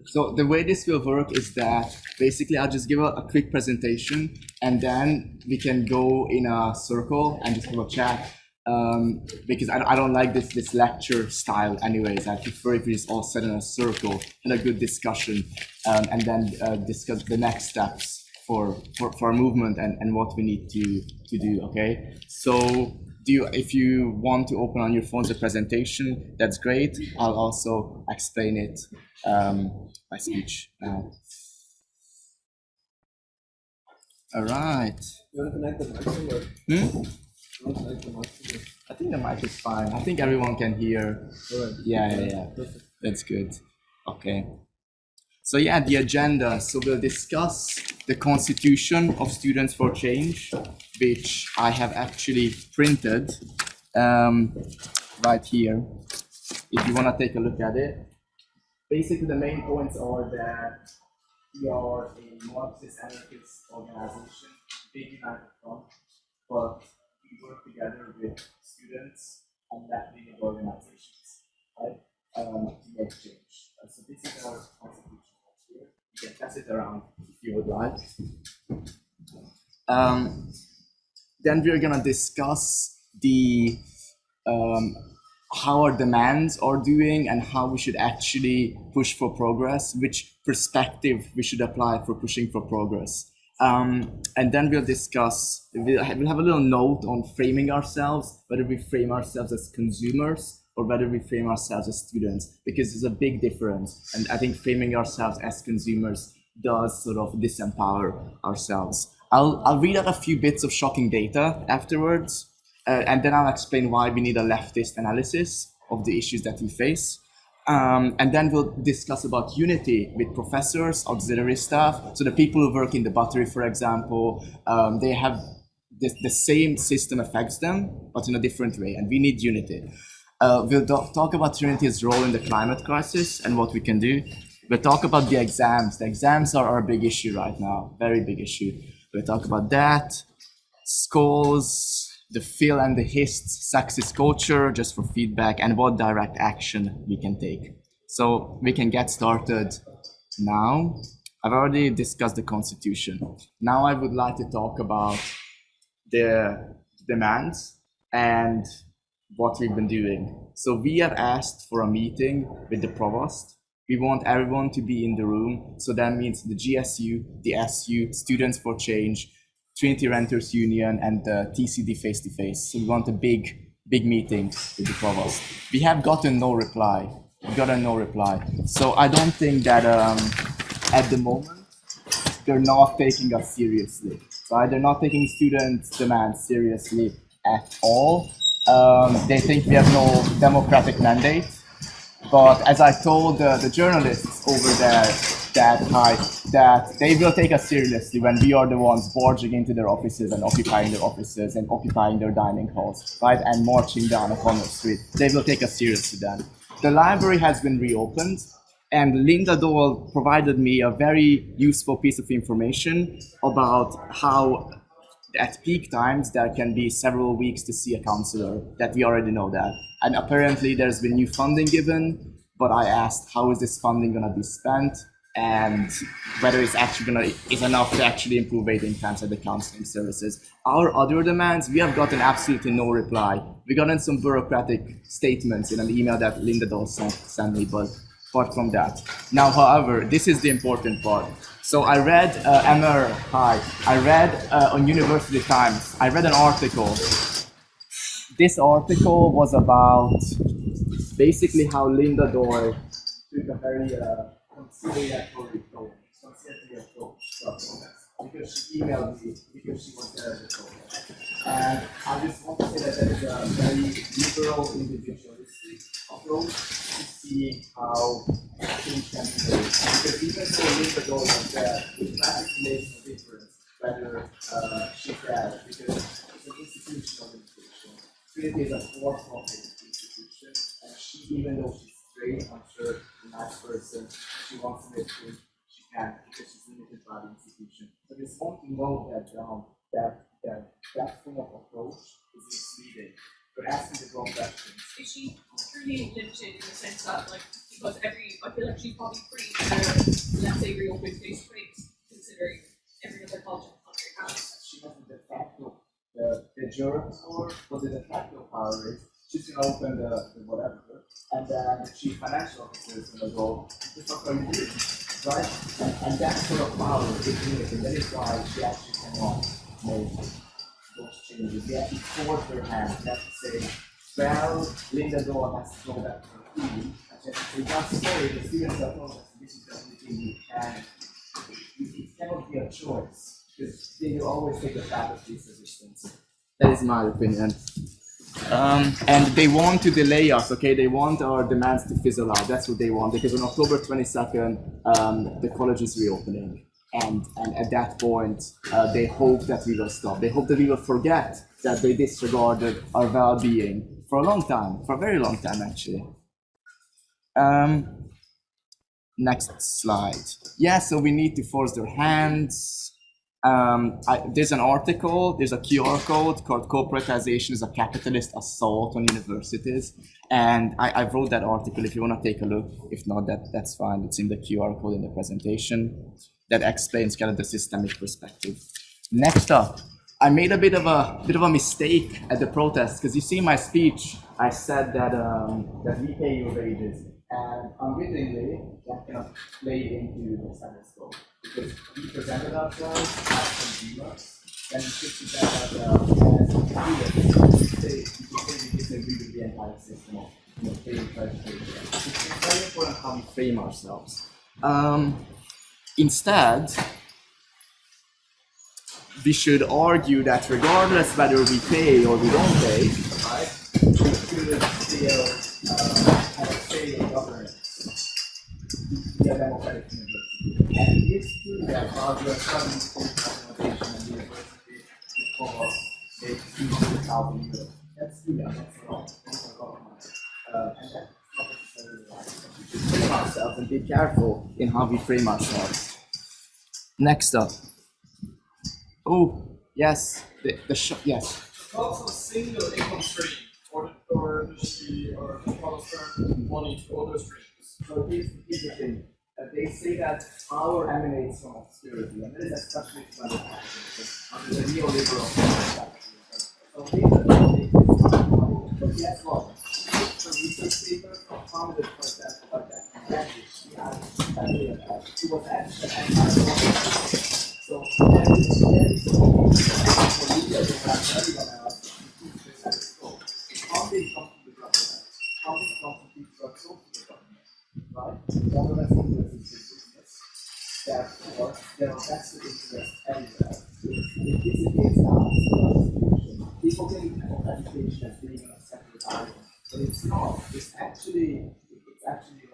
So the way this will work is that basically I'll just give a quick presentation and then we can go in a circle and just have a chat. Because I don't like this lecture style anyways. I prefer if we just all sit in a circle and a good discussion, and then discuss the next steps for our movement and what we need to do. Okay, so if you want to open on your phones the presentation, that's great. I'll also explain it by speech now. All right. You want to connect the mic? I think the mic is fine. I think everyone can hear. Right. Yeah. That's good. Okay. So yeah, the agenda. So we'll discuss the Constitution of Students for Change, which I have actually printed right here. If you want to take a look at it. Basically, the main points are that we are a Marxist anarchist organization, big United Front, but we work together with students and left-leaning organizations, right, to make change. So this is our constitution here. You can pass it around if you would like. Then we're gonna discuss the how our demands are doing and how we should actually push for progress, which perspective we should apply for pushing for progress. And then we'll discuss, we'll have a little note on framing ourselves, whether we frame ourselves as consumers or whether we frame ourselves as students, because there's a big difference. And I think framing ourselves as consumers does sort of disempower ourselves. I'll read out a few bits of shocking data afterwards. And then I'll explain why we need a leftist analysis of the issues that we face. And then we'll discuss about unity with professors, auxiliary staff. So the people who work in the battery, for example, they have the same system affects them, but in a different way. And we need unity. We'll talk about unity's role in the climate crisis and what we can do. We'll talk about the exams. The exams are our big issue right now, very big issue. We'll talk about that, schools, the Phil and the Hist sexist culture, just for feedback, and what direct action we can take. So we can get started now. I've already discussed the Constitution. Now I would like to talk about the demands and what we've been doing. So we have asked for a meeting with the provost. We want everyone to be in the room. So that means the GSU, the SU, Students for Change, Trinity Renters Union, and the TCD face-to-face. So we want a big meeting with the provost. We have gotten no reply. So I don't think that at the moment, they're not taking us seriously, right? They're not taking students' demands seriously at all. They think we have no democratic mandate. But as I told the journalists over there, that they will take us seriously when we are the ones barging into their offices and occupying their offices and occupying their dining halls, right? And marching down a corner street. They will take us seriously then. The library has been reopened, and Linda Dole provided me a very useful piece of information about how at peak times there can be several weeks to see a counselor, that we already know that. And apparently there's been new funding given, but I asked how is this funding gonna be spent and whether it's actually is enough to actually improve waiting times at the counseling services. Our other demands, we have gotten absolutely no reply. We gotten some bureaucratic statements in an email that Linda Dole sent me, but apart from that. Now, however, this is the important part. So I read, Emmer, hi, I read on University Times, I read an article. This article was about basically how Linda Dole took a very conciliatory approach because she emailed me because she was there at the protest. And I just want to say that there is a very liberal individualistic approach to see how things can be made. Because even though Linda Dole was there, it practically makes no difference whether she's there, because it's an institutional institution. Trinity is a for-profit institution, and she, even though she's straight, I'm sure a nice person, she wants to make things she can because she's limited by the institution. So I just want to note that that form of approach is misleading. We're asking the wrong questions. Is she truly limited in the sense that, like, because every, like, feel like she's probably free to, let's say, reopen face to face, considering every other college in the country has. She has the de facto, the juror power, but the de facto power is she's gonna open the whatever, and then the chief financial officer is gonna go, this is what I'm doing, right? And that sort of power is limited. That is why she actually cannot make those changes. You have to force her hand. You have to say, well, Linda Dole has to go back to her team. And she has to say, just sorry, the students are told us this is the only thing you can. It cannot be a choice, because they will always take the path of least resistance. That is my opinion. And they want to delay us, okay? They want our demands to fizzle out. That's what they want, because on October 22nd, the college is reopening. And at that point, they hope that we will stop. They hope that we will forget that they disregarded our well-being for a long time, for a very long time, actually. Next slide. Yeah, so we need to force their hands. There's an article, there's a QR code called Corporatization is a Capitalist Assault on Universities. And I wrote that article if you want to take a look. If not, that's fine. It's in the QR code in the presentation. That explains kind of the systemic perspective. Next up, I made a bit of a mistake at the protest, because you see my speech, I said that we pay your wages, and unwittingly that kind of played into the status quo, because we presented ourselves as consumers, and we should present ourselves as students. We disagree with the entire system of paying for education. It's very important how we frame ourselves. Instead, we should argue that regardless whether we pay or we don't pay, right, we should still have a say in governance. We are democratic university. And it is true that while we are studying post-accommodation at the university, it costs €200,000. That's true, that's a lot. That's a lot of money. And that's not necessarily right. We should frame ourselves and be careful in how we frame ourselves. Next up. Oh, yes, yes. Also a single income stream, or does she or the college earn money through other streams? So here's the thing. They say that power emanates from obscurity, and that is especially true under the neoliberal capitalism. So but guess what? The research papers are founded, for example, by that she was actually anti-war. So that is very strong for leaders to have everyone else to the status quo. How they come to the government? How they constitute to the government? Right? Government interest is big business. Therefore, there are vested interests everywhere. If this is based on constitution, people think of education as being a separate item, but it's not. It's actually like it's actually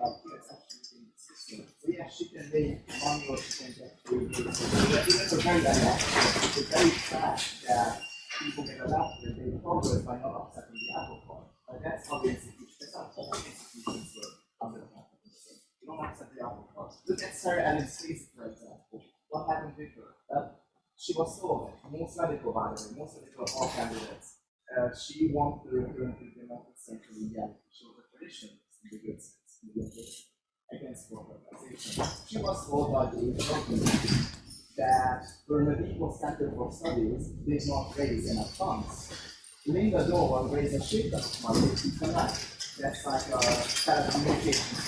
in the system. So yeah, she can make money or she can get free. It's very dynamic. It's very fast that people get adapted. They progress by not upsetting the apple cart. But that's how the institution. That's how all institutions work under the capitalism. You don't upset the apple cart. Look at Sarah Ellen's case, for example. What happened with her? She was stolen. Most radical, by the way. Most radical of all candidates. She wanted to return to the United States in reality. She was a traditionalist in the good sense. Against corporatization. She was told by the government that her medieval center for studies did not raise enough funds. Linda Dole raised a shit ton of money to connect. That's like a telecommunications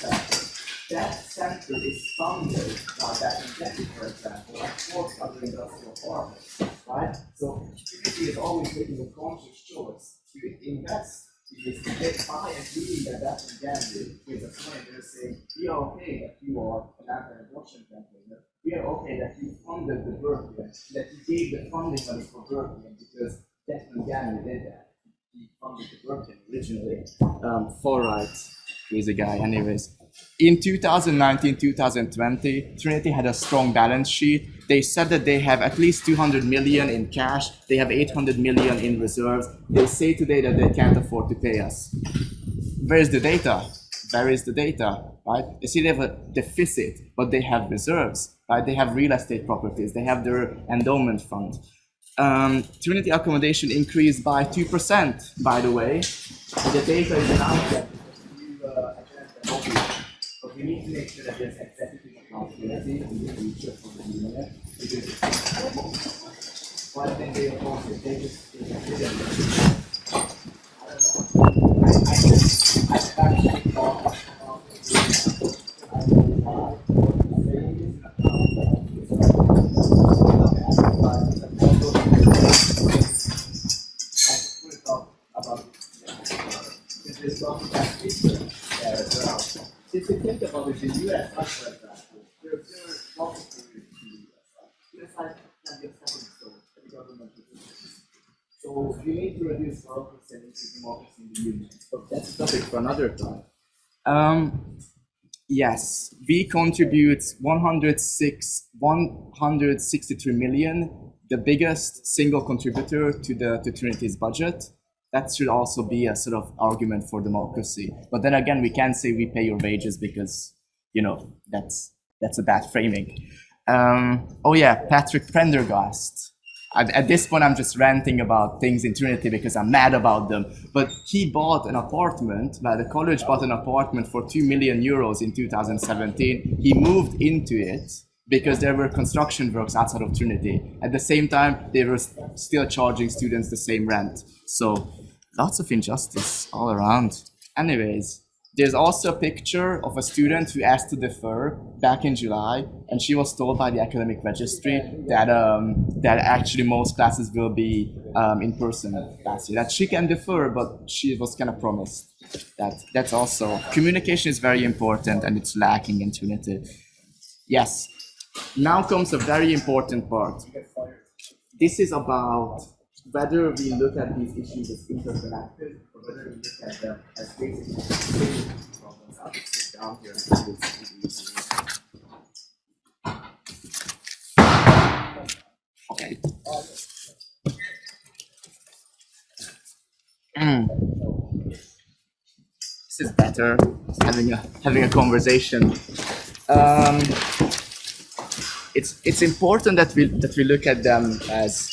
center. That center is funded by that incentive, for example, like 4 other industrial partners, right? So community is always making a conscious choice to invest. Because they buy and reading that again with a point, they're saying, we are okay that you are an anti-abortion campaigner. We are okay that you funded the Berkeley, that you gave the funding money for Berkeley, because Declan Gannon did that. He funded the Berkeley originally. Far right, he's a guy, anyways. In 2019-2020, Trinity had a strong balance sheet. They said that they have at least 200 million in cash. They have 800 million in reserves. They say today that they can't afford to pay us. Where is the data? Where is the data, right? You see, they have a deficit, but they have reserves, right? They have real estate properties. They have their endowment fund. Trinity accommodation increased by 2%, by the way. The data is announced that we need to make sure that there's executive accountability in the future for the union, because one thing they oppose is they just didn't. I don't know. I actually thought about I know why. If you think about it, the US, for example, there are lots of things in the US. US has plenty of stepping stones for the government positions. So you need to reduce bureaucracy and increase democracy in the union. But that's a topic for another time. Yes, we contribute 163 million, the biggest single contributor to Trinity's budget. That should also be a sort of argument for democracy. But then again, we can't say we pay your wages because, that's a bad framing. Oh yeah, Patrick Prendergast. At this point, I'm just ranting about things in Trinity because I'm mad about them. But he bought an apartment, the college bought an apartment for 2 million euros in 2017. He moved into it because there were construction works outside of Trinity. At the same time, they were still charging students the same rent. So lots of injustice all around. Anyways, there's also a picture of a student who asked to defer back in July, and she was told by the academic registry that actually most classes will be in person last year. That she can defer, but she was kind of promised that. That's also communication is very important, and it's lacking in Trinity. Yes. Now comes a very important part. This is about whether we look at these issues as interconnected or whether we look at them as basically problems. I'll just sit down here and do this. Okay. This is better. Just having a conversation. It's important that we look at them as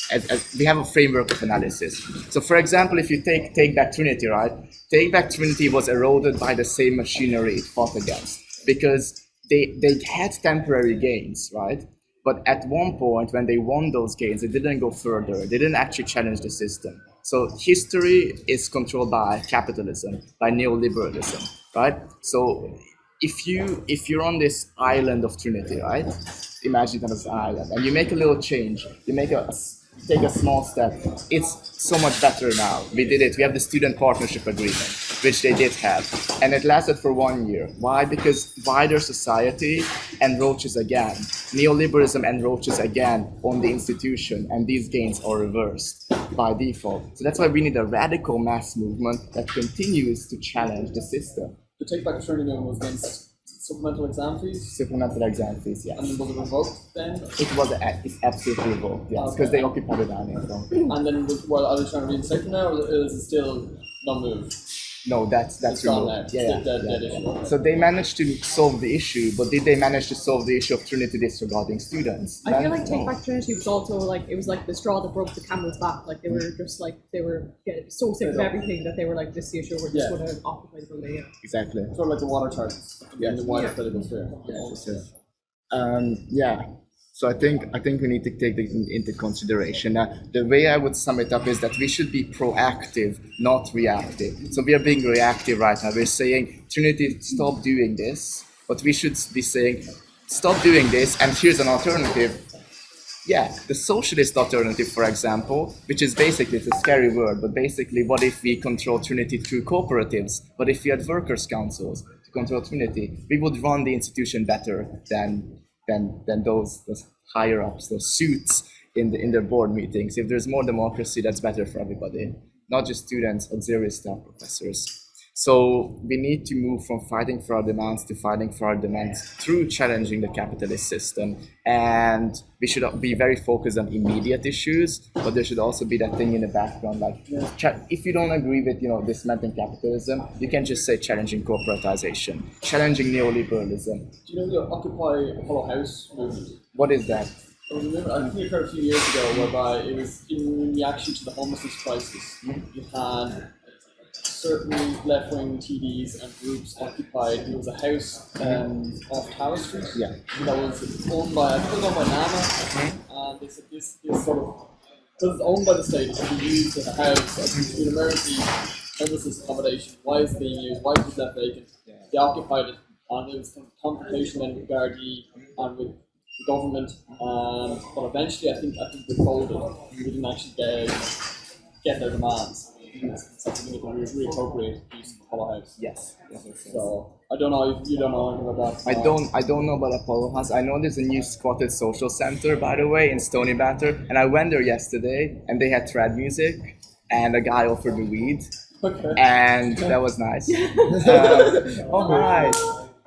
we have a framework of analysis. So, for example, if you take back Trinity, right? Take back Trinity was eroded by the same machinery it fought against because they had temporary gains, right? But at one point, when they won those gains, they didn't go further. They didn't actually challenge the system. So history is controlled by capitalism, by neoliberalism, right? So if you're on this island of Trinity, right? Imagine that as an island, and you make a little change. Take a small step. It's so much better now. We did it. We have the student partnership agreement, which they did have, and it lasted for 1 year. Why? Because wider society encroaches again. Neoliberalism encroaches again on the institution, and these gains are reversed by default. So that's why we need a radical mass movement that continues to challenge the system. The take back Trinity was against supplemental exam fees? Supplemental exam fees, yes. And was it revoked then? It's absolutely revoked, yes, because they occupied the dining room. And then, are they trying to reinstate it now, or is it still not moved? No, that's gone removed. now. Yeah. That issue. So they managed to solve the issue, but did they manage to solve the issue of Trinity disregarding students? I feel like Take Back Trinity was also like, it was like the straw that broke the camel's back. Like they were just like, they were getting so sick of everything that they were like, this is the issue, we're just going to occupy the building. Yeah. Exactly. Sort of like the water charts in the wider political sphere. Yeah. So I think we need to take this into consideration. The way I would sum it up is that we should be proactive, not reactive. So we are being reactive right now. We're saying, Trinity, stop doing this. But we should be saying, stop doing this, and here's an alternative. Yeah, the socialist alternative, for example, which is basically, it's a scary word, but basically, what if we control Trinity through cooperatives? What if we had workers' councils to control Trinity? We would run the institution better than those higher ups, those suits in their board meetings. If there's more democracy, that's better for everybody, not just students, auxiliary staff, professors. So we need to move from fighting for our demands to fighting for our demands through challenging the capitalist system. And we should be very focused on immediate issues, but there should also be that thing in the background, like if you don't agree with dismantling capitalism, you can just say challenging corporatization, challenging neoliberalism. Do you know the Occupy Hollow House movement? What is that? I think it occurred a few years ago, whereby it was in reaction to the homelessness crisis. You had certain left-wing TDs and groups occupied. There was a house off Tower Street. Yeah. That was owned by, I think it was owned by Nama, and they said this sort of, because it's owned by the state, it should be used as a house, as an emergency homelessness accommodation. Why is it being used? Why is it left vacant? Yeah. They occupied it, and there was kind of confrontation then with Gardaí and with the government, but eventually I think they folded. We didn't actually get their demands. Something that we reappropriate use of the Apollo House. Yes. So I don't know if you don't know anything about that. I don't know about Apollo House. I know there's a new squatted social center, by the way, in Stony Batter, and I went there yesterday, and they had trad music, and a guy offered me weed, Okay. and that was nice. Oh right.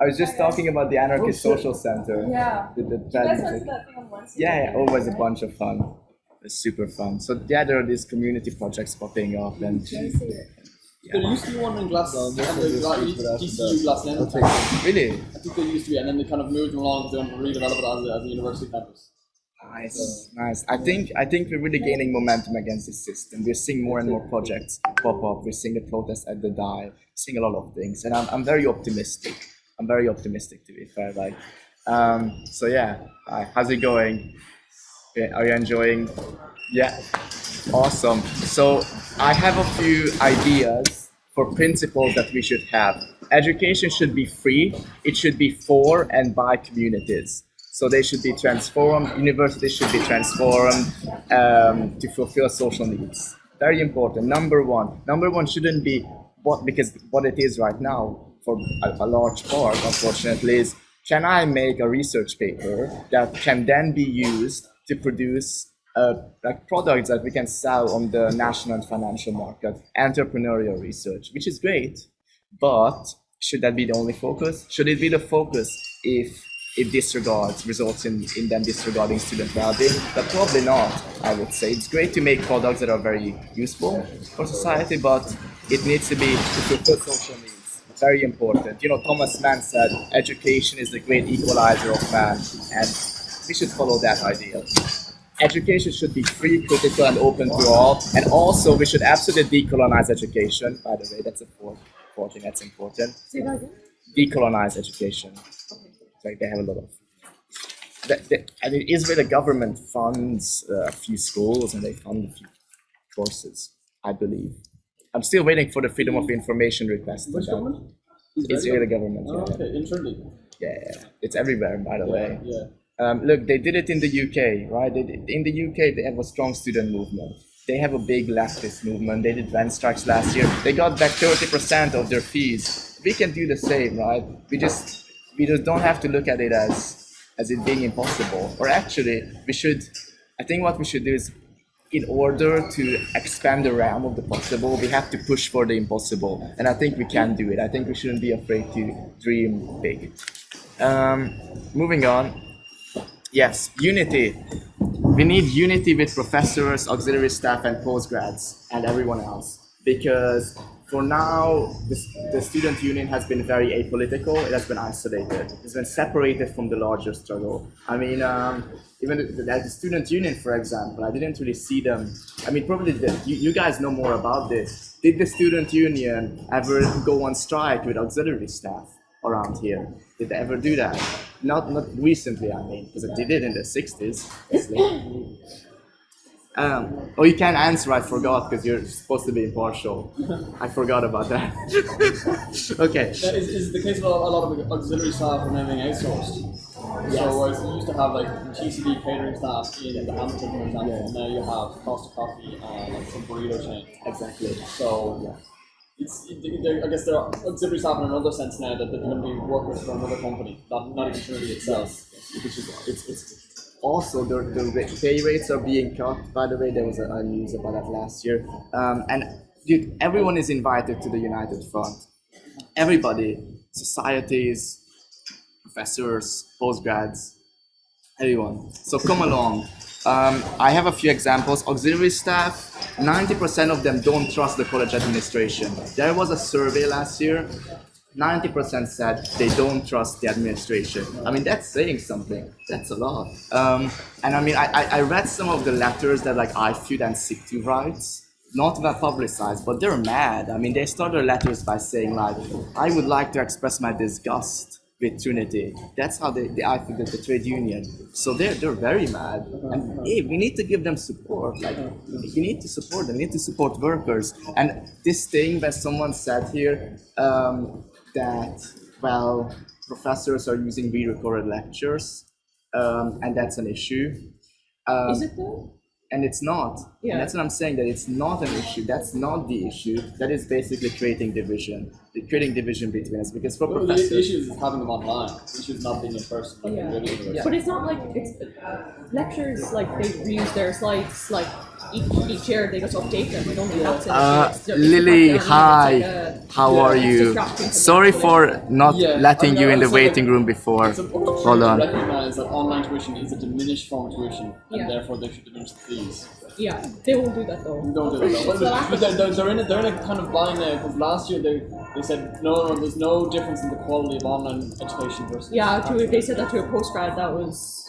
I was just talking about the anarchist social center. Yeah. The You trad guys went to music. that thing on Wednesday. Yeah, always a bunch of fun. It's super fun. So yeah, there are these community projects popping up, and There used to be one in Glasgow, TCU Glasgow. really I think there used to be, and then they kind of moved along to redevelop it as a university campus. nice. I think we're really gaining momentum against this system. We're seeing more and more projects pop up. We're seeing the protests at the DAI, seeing a lot of things, and I'm very optimistic. I'm very optimistic, to be fair. Like, so yeah. How's it going? Are you enjoying? Yeah, awesome. So I have a few ideas for principles that we should have. Education should be free. It should be for and by communities. So they should be transformed. Universities should be transformed to fulfill social needs. Very important. Number one shouldn't be because what it is right now for a large part, unfortunately, is can I make a research paper that can then be used to produce like products that we can sell on the national and financial market, entrepreneurial research, which is great, but should that be the only focus? Should it be the focus if it results in them disregarding student well-being? But probably not, I would say. It's great to make products that are very useful for society, but it needs to be to fulfill social needs. Very important. You know, Thomas Mann said, education is the great equalizer of man, and we should follow that idea. Education should be free, critical, and open to all. And also, we should absolutely decolonize education. By the way, that's a fourth thing that's important. Say that again? Decolonize education. Like they have a lot of. I mean, Israeli government funds a few schools and they fund a few courses, I believe. I'm still waiting for the freedom of information request. Which government? Israeli government. Oh, Yeah. okay, internally. Yeah, it's everywhere, by the way. Yeah. Look, they did it in the UK, right? In the UK, they have a strong student movement. They have a big leftist movement. They did rent strikes last year. They got back 30% of their fees. We can do the same, right? We just don't have to look at it as it being impossible. Or actually, I think what we should do is, in order to expand the realm of the possible, we have to push for the impossible. And I think we can do it. I think we shouldn't be afraid to dream big. Moving on. Yes, unity. We need unity with professors, auxiliary staff, and postgrads, and everyone else. Because for now, the student union has been very apolitical. It has been isolated. It's been separated from the larger struggle. I mean, even the student union, for example, I didn't really see them. I mean, probably you guys know more about this. Did the student union ever go on strike with auxiliary staff around here? Did they ever do that? Not recently, I mean, because they did in the 60s. Oh, you can't answer, I forgot, because you're supposed to be impartial. I forgot about that. Okay. That is the case of a lot of auxiliary staff are now being outsourced. Yes. So whereas you used to have like TCD catering staff in the Hamilton, for example, Yeah. now you have Costa Coffee and like some burrito chain. Exactly. So Yeah. I guess there are auxiliary staff in another sense now that they're going to be workers for another company, not even Trinity itself. Which is it's also the pay rates are being cut. By the way, there was a news about that last year. And dude, everyone is invited to the United Front. Everybody, societies, professors, postgrads, everyone. So come along. I have a few examples. Auxiliary staff, 90% of them don't trust the college administration. There was a survey last year. 90% said they don't trust the administration. I mean, that's saying something. That's a lot. And I mean, I read some of the letters that like IFUD and SICTU writes. not well publicized, but they're mad. I mean, they start their letters by saying like, "I would like to express my disgust with Trinity." That's how they acted at the trade union. So they're very mad, and hey, we need to give them support. Like, you need to support them. You need to support workers. And this thing that someone said here, that well, professors are using re-recorded lectures, and that's an issue. Is it though? And it's not. Yeah. And that's what I'm saying, that it's not an issue. That's not the issue. That is basically creating division. Creating division between us. Because for Well, the professors, issue is having them online. The issue is not being in person. Like Yeah. in the university. But it's not like it's lectures, like they reuse their slides like each year they just update them. We don't do that. Lily, hi. How are it's you? distracting from Sorry the for not Yeah, letting I mean, you in the also, like, waiting room before. It's important Hold to on. recognize that online tuition is a diminished form of tuition, and Yeah. therefore they should diminish the fees. Yeah, they won't do that though. Don't do that though. But they're in a kind of bind now, because last year they said no, there's no difference in the quality of online education versus. Yeah, they said that to a postgrad. That was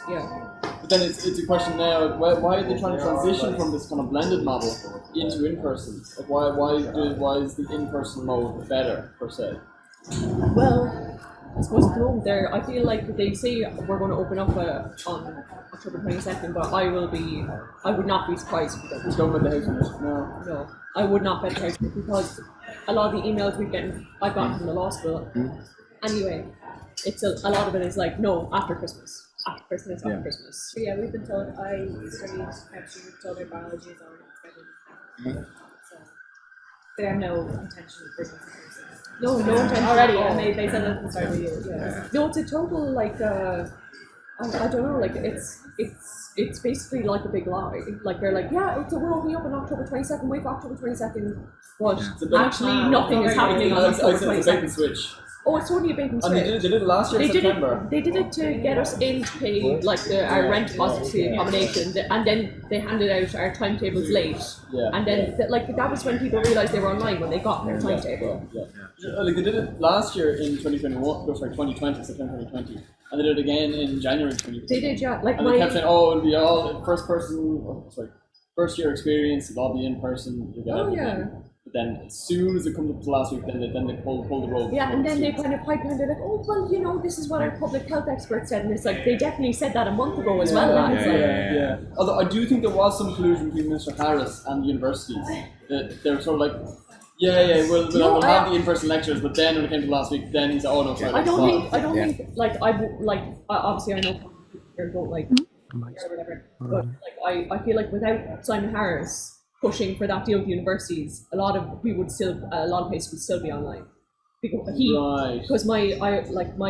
But then it's a question now. Why are they trying to transition from this kind of blended model into in person? Like why is the in person mode better per se? Well, I suppose at the moment I feel like they say we're going to open up on October 22nd, but I would not be surprised if Who's going with the housing? No, I would not be surprised because a lot of the emails I've gotten from the law school. Anyway, it's a lot of it is like, no, after Christmas. After Christmas, after Christmas. So yeah, we've been told, I studied chemistry, we've told our biology is already scheduled. So they have no intention of bringing some No intention already, at all. and they said that at the start of the year. Yeah. No, it's a total like I don't know, like it's basically like a big lie. Like they're like, yeah, we're only up on October 22nd, wait for October 22nd. But actually nothing is happening on October It's a bait 22nd. and switch. Oh, it's totally a bait and And switch. they did it last year in September. They did it to get us in to pay like our rent deposit to accommodation, and then they handed out our timetables late. Yeah. And then that was when people realised they were online when they got their timetable. Like they did it last year in 2020, September 2020, and they did it again in January 2020. They did, yeah. Like And they kept saying, "Oh, it'll be all first year experience. It'll all be in person. You get everything." yeah. But then, as soon as it comes up to last week, then they pull the rope. Yeah, and then they kind of pipe behind. They're like, "Oh, well, this is what our public health experts said," and it's like they definitely said that a month ago as well. lads. Yeah. Although I do think there was some collusion between Mr. Harris and the universities. That they were sort of like, we'll have the in-person lectures, but then when it came to last week, then he said, "Oh no, sorry." I don't think like obviously I know people don't like or whatever, but like I feel like without Simon Harris pushing for that deal with the universities, a lot of places would still be online. Because my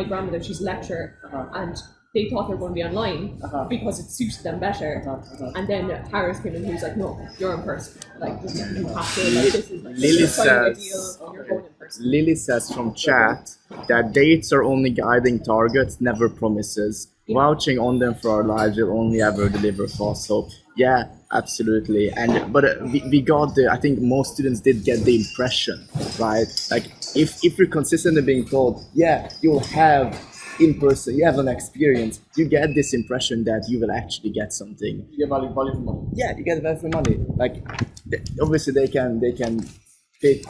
grandmother, she's a lecturer, and they thought they were going to be online because it suited them better. And then Harris came in, and he was like, "No, you're in person. Like you have to. Like this is like Lily Lily says from chat that dates are only guiding targets, never promises. Vouching on them for our lives will only ever deliver false hope. Yeah, absolutely. But we got I think most students did get the impression, right? Like if you're consistently being told, yeah, you'll have in person, you have an experience, you get this impression that you will actually get something. You get value for money. Yeah, you get value for money. Like obviously they can pick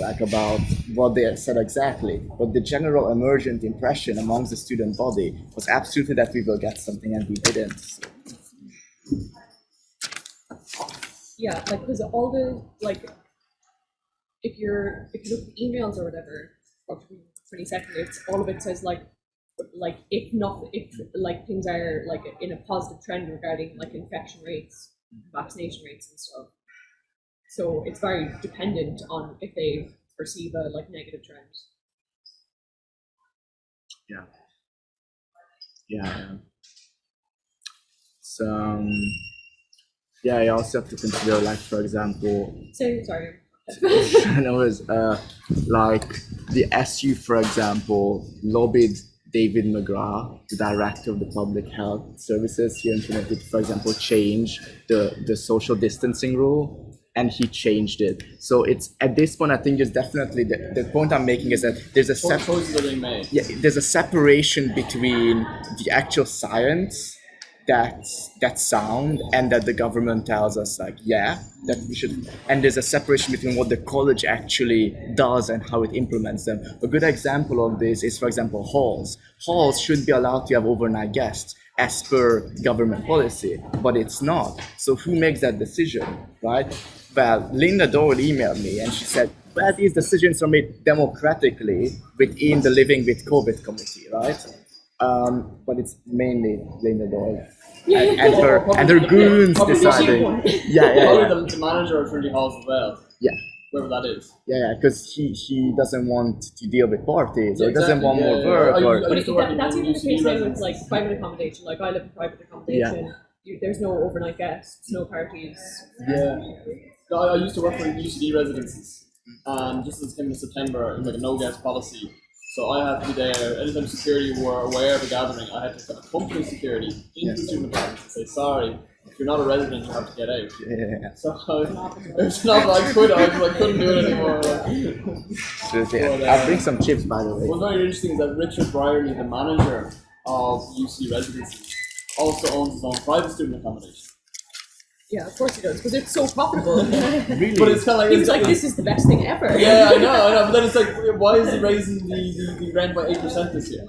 like about what they said exactly, but the general emergent impression amongst the student body was absolutely that we will get something, and we didn't. So. Yeah, like because all the if you look at emails or whatever, October 22nd, it's all of it says like if things are like in a positive trend regarding like infection rates, vaccination rates and stuff. So it's very dependent on if they perceive a negative trend. Yeah. So you also have to consider, like, for example, Sorry. like the SU, for example, lobbied David McGrath, the director of the public health services here in Trinity, to, for example, change the social distancing rule. And he changed it. So it's at this point, I think there's definitely the point I'm making is that there's choices are being made. there's a separation between the actual science that's sound, and that the government tells us like, yeah, that we should, and there's a separation between what the college actually does and how it implements them. A good example of this is, for example, halls should be allowed to have overnight guests as per government policy, but it's not. So who makes that decision, right? Well, Linda Doyle emailed me and she said, well, these decisions are made democratically within the Living with COVID committee, right? But it's mainly Linda Doyle and her goons Probably deciding. Probably the manager of Trinity Halls as well, Yeah, whoever that is. because he doesn't want to deal with parties, or Yeah, doesn't want more work. I But used to work in that's even the UCD case now with residences. like private accommodation. Like I live in private accommodation. There's no overnight guests, no parties. Yeah. No, I used to work for UCD residences, and just as it came in September, it was like a no guest policy. So I had to be there. Anytime security were aware of a gathering, I had to accompany security into the student apartments and say, sorry, if you're not a resident, you have to get out. Yeah. So it's not like I couldn't do it anymore. I'll bring some chips, by the way. What's very interesting is that Richard Brierly, the manager of UC residencies, also owns his own private student accommodation. Yeah, of course he does, because it's so profitable. Really? But it's kind of like He was like, "This is the best thing ever." Yeah, I know. But then it's like, why is he raising the rent by 8% this year?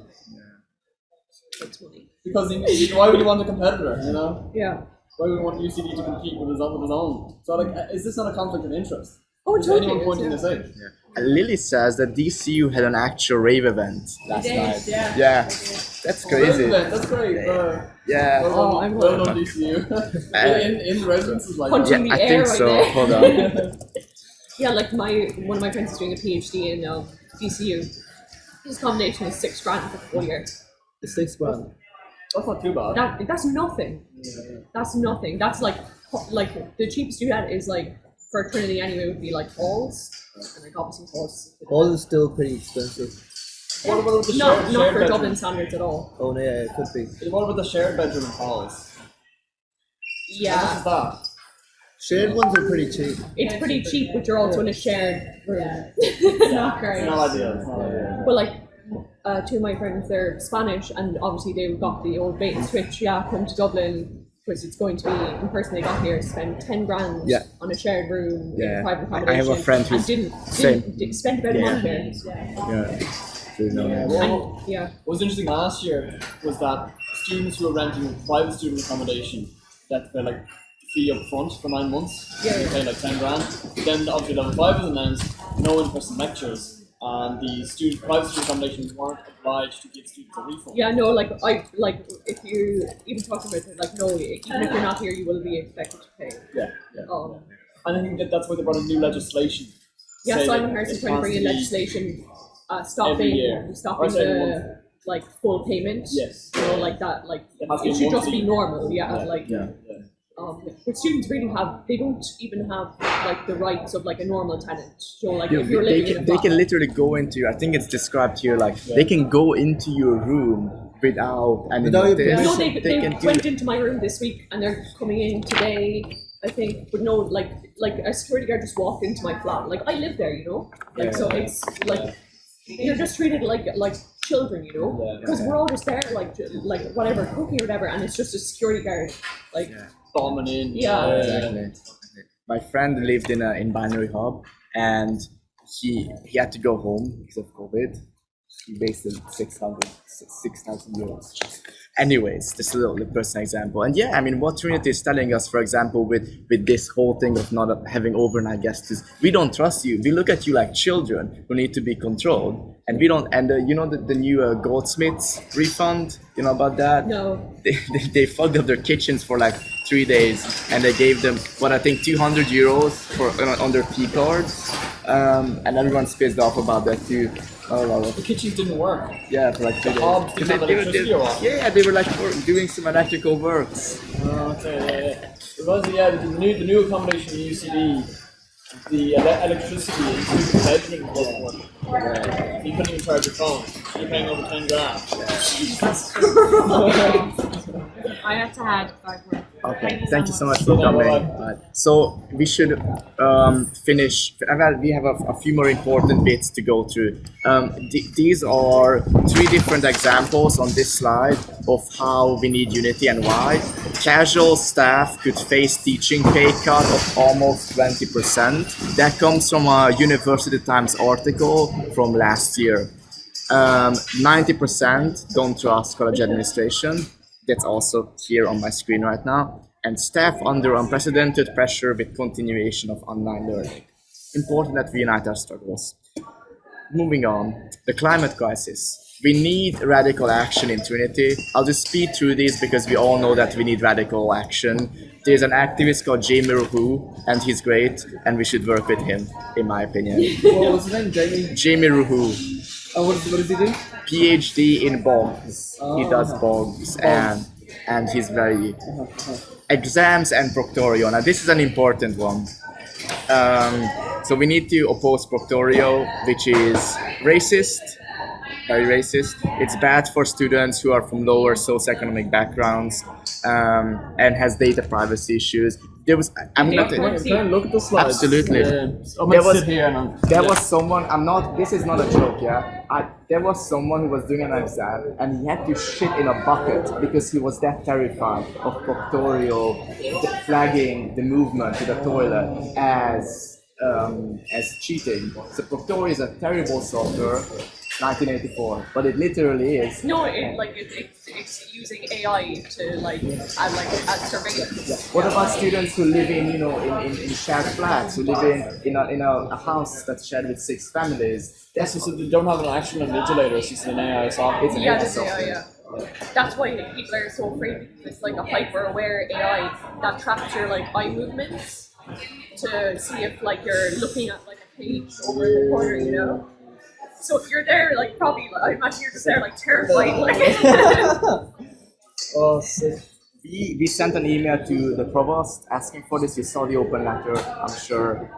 That's money. Because why would he want a competitor? You know, Yeah. why would he want UCD to compete with his own? So like, is this not a conflict of interest? Oh, Is totally. anyone is, pointing yeah. this out? And Lily says that DCU had an actual rave event last did, night. yeah. Yeah, that's crazy. That's great. Yeah. Oh, I'm well done, DCU. in residences like Punching Yeah, the I air think right so. there. Hold on. Yeah, like one of my friends is doing a PhD in DCU. His accommodation is $6,000 for the whole year. It's 6 grand. that's not too bad. That's nothing. That's nothing. That's like the cheapest you get is like for Trinity anyway would be like halls, and like obviously halls. All is still pretty expensive. What about the Not shared for bedroom? Dublin standards at all. Oh no, yeah, it could be. What about the shared bedroom in halls? How much Yeah, is that? Shared ones are pretty cheap. it's pretty cheap, but you're also in a shared room. Yeah. It's not great. It's not ideal. It's not ideal. But like two of my friends, they're Spanish, and obviously they got the old bait and switch. Yeah, come to Dublin because it's going to be in person. They got here, spend 10 grand Yeah. on a shared room Yeah. in private I accommodation. have a friend and who's didn't spend about a month here. Yeah. So, no. And yeah, What was interesting last year was that students who were renting private student accommodation, that pay like fee up front for 9 months. Yeah. You pay like 10 grand. But then obviously level 5 was announced, no in-person lectures, and the private student accommodations weren't obliged to give students a refund. yeah, no, like if you even talk about it, like no, even if you're not here, you will be expected to pay. Yeah. Um, And I think that's why they brought in new legislation. yeah, Say Simon that Harris is it trying to has bring in be- legislation Every stopping year. Or say every month. the like full payment. Yes. You know, like that, like It has to be it should just monthly. be normal. Yeah, like Yeah. but students really they don't even have like the rights of like a normal tenant. So like Yeah, if you're living in a they flat, can literally go into, I think it's described here, like they can go into your room without any Without your notice. permission. no, they can do went into my room this week and they're coming in today, I think. But no, like a security guard just walked into my flat. Like I live there, you know. Like so, it's like you're just treated like children, you know. Yeah. Because we're all just there, like whatever, cooking or whatever, and it's just a security guard, like. Bombing in. Yeah. Exactly. My friend lived in Binary Hub, and he had to go home because of COVID. He wasted 6,000 euros. Anyways, just a little personal example. And yeah, I mean, what Trinity is telling us, for example, with this whole thing of not having overnight guests, is we don't trust you. We look at you like children who need to be controlled, and we don't. And you know the new Goldsmiths refund. You know about that? No. They fucked up their kitchens for like 3 days, and they gave them what I think 200 euros for on their P cards, and everyone's pissed off about that too. Oh, The kitchens didn't work. yeah, for like 2 days. hobs didn't have electricity or what? Yeah, they were like doing some electrical works. Oh, okay, yeah. It was, the new accommodation in UCD, the electricity including the bedroom doesn't work. You couldn't even charge your phone. You're paying over 10 grand. I had to add 5 more. Okay, thank you so much for coming. So we should finish. Well, we have a few more important bits to go through. These are three different examples on this slide of how we need unity and why. Casual staff could face teaching pay cut of almost 20%. That comes from a University Times article from last year. 90% don't trust college administration. That's also here on my screen right now. And staff under unprecedented pressure with continuation of online learning. Important that we unite our struggles. Moving on, the climate crisis. We need radical action in Trinity. I'll just speed through these because we all know that we need radical action. There's an activist called Jamie Ruhu, and he's great, and we should work with him, in my opinion. What was his name? Jamie? Jamie Ruhu. Oh, what does he do? PhD in bogs. He does bogs and he's very exams and proctorio. Now this is an important one. So we need to oppose proctorio, which is racist, very racist. It's bad for students who are from lower socioeconomic backgrounds and has data privacy issues. There was I'm not Can I look at the slides? Absolutely. I'm There gonna was- sit here and There was someone, this is not a joke, yeah. There was someone who was doing an exam and he had to shit in a bucket because he was that terrified of proctorio flagging the movement to the toilet as cheating. So proctorio is a terrible software, 1984, but it literally is. No, it's using AI to add surveillance. What about students who live in, in shared flats, who live in a house that's shared with 6 families? Yes, so they don't have an actual invigilator, it's just an AI software. It's an Yeah, AI this software. AI, yeah. That's why people are so afraid because it's like a hyper-aware AI that tracks your eye movements to see if you're looking at a page over in the corner, you know. So if you're there, probably I imagine you're just there terrified, Oh, sick. We sent an email to the provost asking for this. You saw the open letter, I'm sure.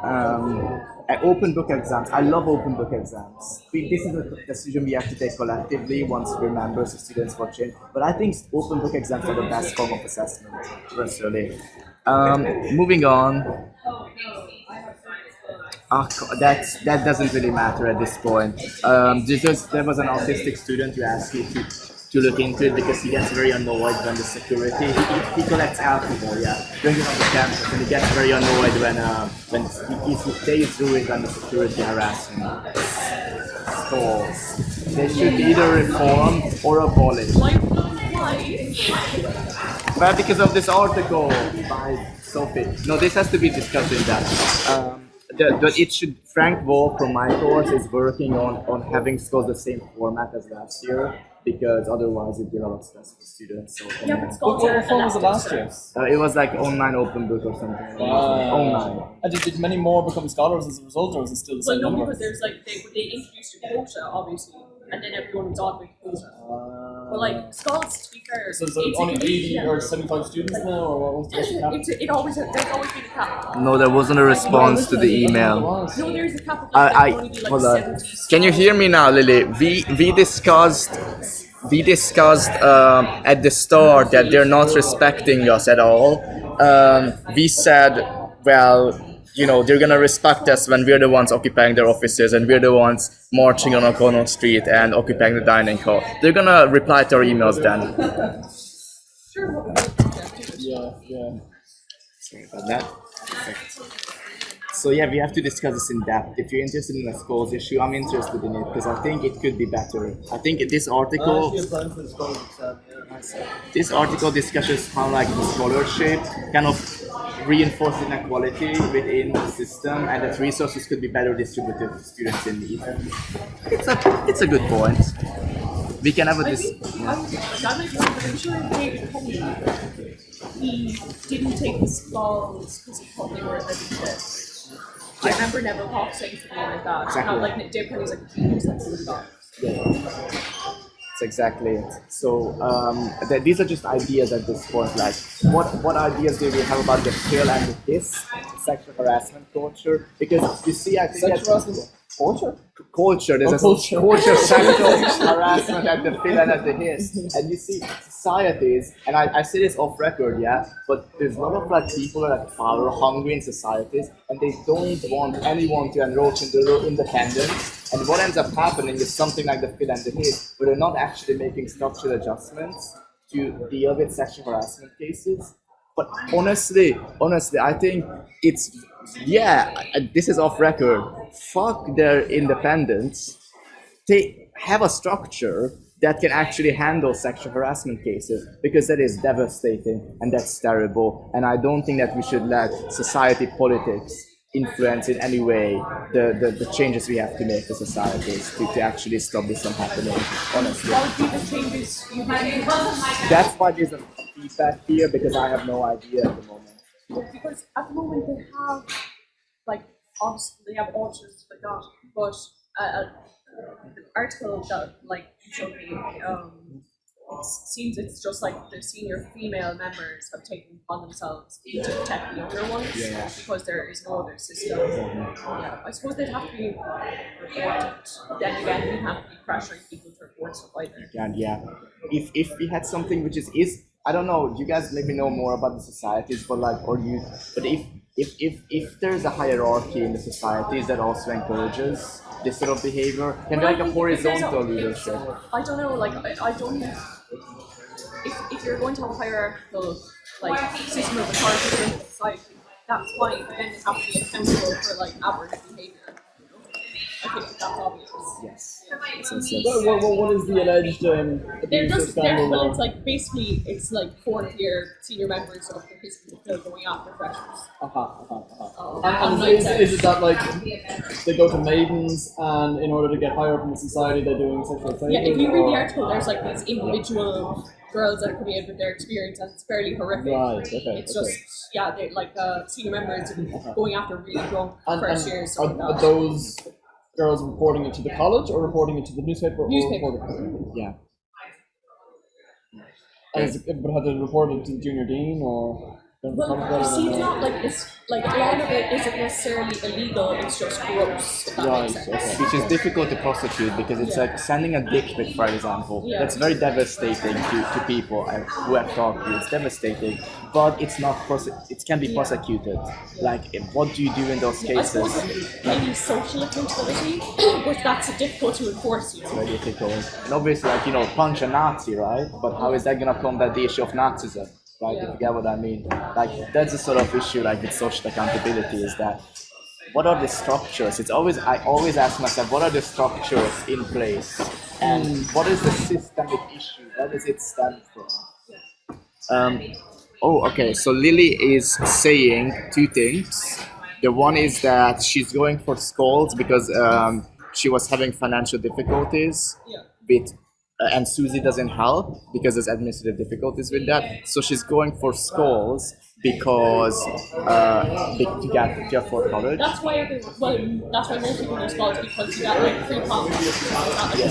Open book exams. I love open book exams. This is a decision we have to take collectively once we're members of Students for Change. But I think open book exams are the best form of assessment, personally. Moving on. That doesn't really matter at this point. There was an autistic student who asked me to look into it because he gets very annoyed when the security he collects alcohol, drinking on the campus, and he gets very annoyed when he stays through it when the security harassment stalls. They should be either reformed or abolished. Why? Well, because of this article by Sophie. No, this has to be discussed in depth. Frank Wolf from my course is working on having schools the same format as last year because otherwise it'd be a lot of stress for students. So, Yeah, but schools What are form was it last elective, year? it was like online open book or something. Online. And did many more become scholars as a result, or is it still the so- same Well, no, number? because there's they introduced a quota, obviously, and then everyone was on with quota. But schools, to be fair, So is it only 80 yeah. or 75 students now, or what's the cap? It always there's always been a cap. No, there wasn't a response to the email. No, there's a cap of I only be hold on. 70. Can you hear me now, Lily? We discussed at the start that they're not respecting us at all. We said, well, they're gonna respect us when we're the ones occupying their offices and we're the ones marching on O'Connell Street and occupying the dining hall. They're gonna reply to our emails then. Sure. Yeah. Sorry about that. Perfect. So yeah, we have to discuss this in depth. If you're interested in a schools issue, I'm interested in it because I think it could be better. I think this article discusses how the scholarship kind of reinforces inequality within the system and that resources could be better distributed to students in need. It's a good point. We can have a I dis. think I'm sure David Penny, he didn't take the schools because he thought they were ready I remember Neville Hawke saying something like that. Exactly. How David Penny's he's with that. That's exactly it. So these are just ideas at this point. What ideas do we have about the kill and the kiss, sexual harassment culture? Because you see, I think Sexual harassment? Torture? culture. There's Oh, a culture. culture sexual harassment at the Phil and at the his. And you see societies, and I say this off record, yeah, but there's a lot of like people that are power hungry in societies and they don't want anyone to enroach in their independence. And what ends up happening is something like the Phil and the his, where they're not actually making structural adjustments to deal with sexual harassment cases. But honestly, I think it's yeah. This is off record. Fuck their independence. They have a structure that can actually handle sexual harassment cases because that is devastating and that's terrible. And I don't think that we should let society politics influence in any way the changes we have to make to societies to actually stop this from happening. Honestly, What would be the changes you think? that's why there's a feedback here because I have no idea at the moment. Because at the moment they have, like, obviously they have authors like that, but the article that like you showed me, it seems it's just like the senior female members have taken upon themselves to protect the younger ones because there is no other system. Yeah, I suppose they'd have to be reported. Then again, we have to be pressuring people to report stuff either. And yeah, if we had something which is I don't know, you guys maybe know more about the societies, but like but if there's a hierarchy in the societies that also encourages this sort of behavior, can be like a horizontal leadership. I don't know, like I don't. If you're going to have a hierarchical like system of authority in society, that's fine. But then you have to be accountable for like average behavior. I think that's obvious. Yes. What is the alleged They're abuse or just scandal? well, it's like basically it's like fourth year senior members of the history still going after freshers. And is it that like they go to maidens and in order to get higher up in the society they're doing sexual favors? Yeah, if you read the or- article, there's like these individual girls that are coming out with their experience, and it's fairly horrific. Right, okay, It's okay. just they like senior members going after really drunk first years. Are those girls reporting it to the college or reporting it to the newspaper? Newspaper. Or reporting Yeah. but have they reported to the junior dean or? Well, see, it's not like it's like a lot of it isn't necessarily illegal. It's just gross. If that Right, makes sense. okay. Which is difficult to prosecute because it's like sending a dick pic, for example. Yeah. That's very devastating to people who have talked to. It's devastating, but it's not it can be prosecuted. Like, what do you do in those I suppose cases? maybe social accountability, but that's difficult to enforce. You know? Very difficult. And obviously, like, punch a Nazi, right? But how is that gonna combat the issue of Nazism? Right, if you get what I mean. Like, that's the sort of issue, like, with social accountability, is that what are the structures? I always ask myself, what are the structures in place? And what is the systemic issue? What does it stand for? Okay, so Lily is saying two things. The one is that she's going for scolds because she was having financial difficulties Yeah. with and Susie doesn't help because there's administrative difficulties with that. So she's going for schools because to afford college. That's why that's why most people do scholars because you got like free college.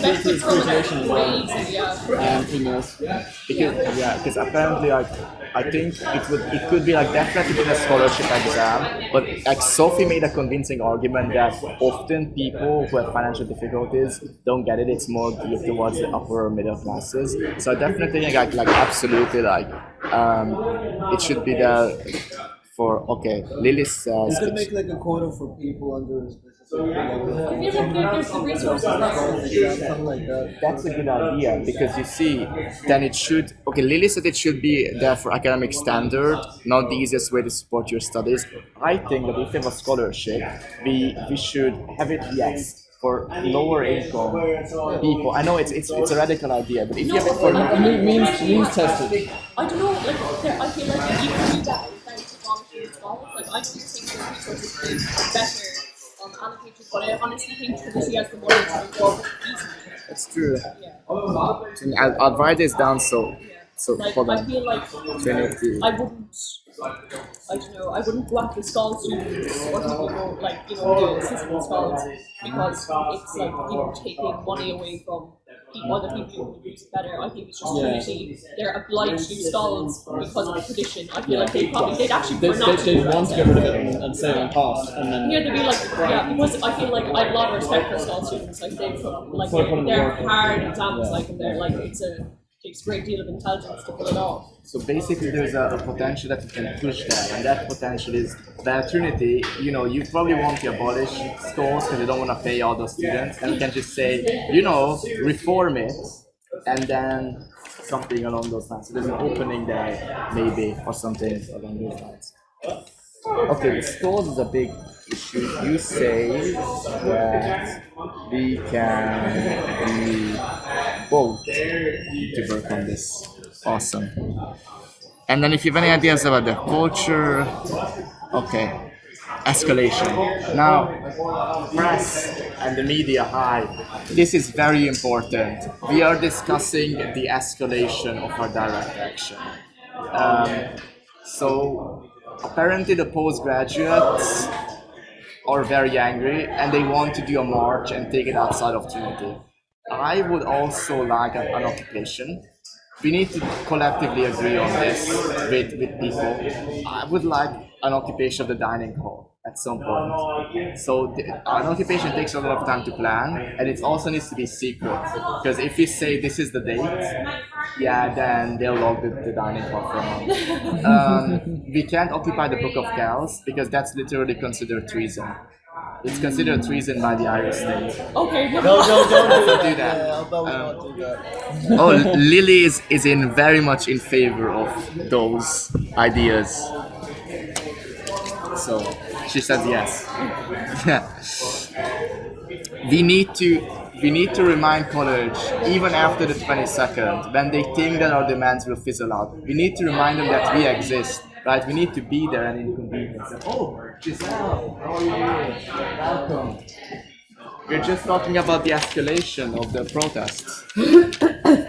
Benefits from it, ways, and yeah. Females. Because apparently, like, I think it could be like definitely in a scholarship exam, but like Sophie made a convincing argument that often people who have financial difficulties don't get it. It's more geared towards the upper or middle classes. So I definitely think like absolutely it should be there for Lily says You could make like a quota for people under a specific level. I feel like there's the resources there. Yeah, something like that. that's a good idea because you see, then it should. Lily said it should be there for academic standard, not the easiest way to support your studies. I think that if you have a scholarship, we should have it, yes, for lower income people. I know it's a radical idea, but if you have it for Means tested. I don't know, I feel like you can do that without abolishing scholars. Like, I don't think the resources are better allocated, but I honestly think that she has the money to go easily. it's true. Yeah. I'll write this down so Like, hold I on. feel like I wouldn't go after skull students or people go, like, the assistant skulls because it's like people taking money away from other people would use it better. I think it's just Trinity. They're obliged to use skulls because of the tradition. I feel like they'd actually prefer not to. They want to get rid of it and save on cost, and then Yeah, they'd be like, because I feel like I have a lot of respect for skull students. Like they're hard exams, like, and they're like takes a great deal of intelligence to pull it off. So basically, there's a potential that you can push there, and that potential is that Trinity. You probably want to abolish schools because you don't want to pay all those students, and you can just say, reform it, and then something along those lines. So there's an opening there, maybe, or something along those lines. Okay, the schools is a big issue. You say that we can do both to work on this. Awesome. And then if you have any ideas about the culture, okay, escalation. Now, press and the media high. This is very important. We are discussing the escalation of our direct action. So apparently the postgraduates are very angry and they want to do a march and take it outside of Trinity. I would also like an occupation. We need to collectively agree on this with people. I would like an occupation of the dining hall at some point. So an occupation takes a lot of time to plan, and it also needs to be secret. Because if we say this is the date, then they'll log the dining hall for a month. We can't occupy the Book of Kells because that's literally considered treason. It's considered treason by the Irish state. Okay, no. Don't do that. Not do that. Oh, Lily is very much in favor of those ideas. So she says yes. We need to remind college, even after the 22nd, when they think that our demands will fizzle out. We need to remind them that we exist. Right, we need to be there and inconvenience them. Oh, Giselle, how are you doing? Welcome. We're just talking about the escalation of the protests.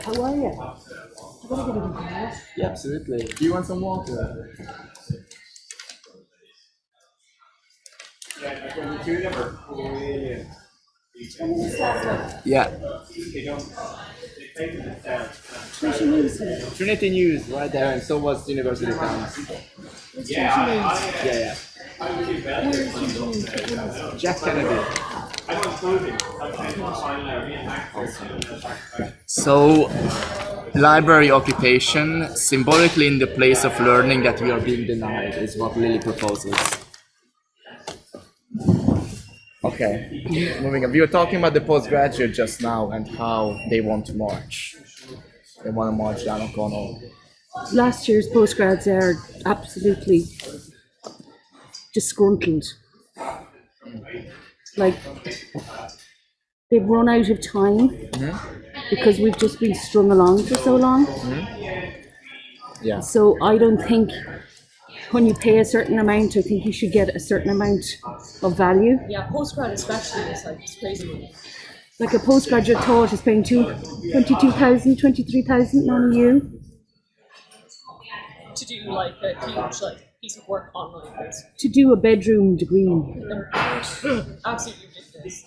How are you? I'm gonna get a glass. Yeah, absolutely. Do you want some water? Yeah. Trinity News, right there, and so was University Times. Yeah. Jack Kennedy. So, library occupation, symbolically in the place of learning that we are being denied, is what Lily proposes. Okay, moving on. We were talking about the postgraduate just now and how they want to march. They want to march down O'Connell. Last year's postgrads are absolutely disgruntled. Like, they've run out of time because we've just been strung along for so long. Yeah. So I don't think when you pay a certain amount, I think you should get a certain amount of value. Yeah, postgrad especially is like it's crazy. Like a postgraduate thought is paying 22,000, 23,000 on you. To do like a huge piece of work online, basically. To do a bedroom degree. Absolutely ridiculous.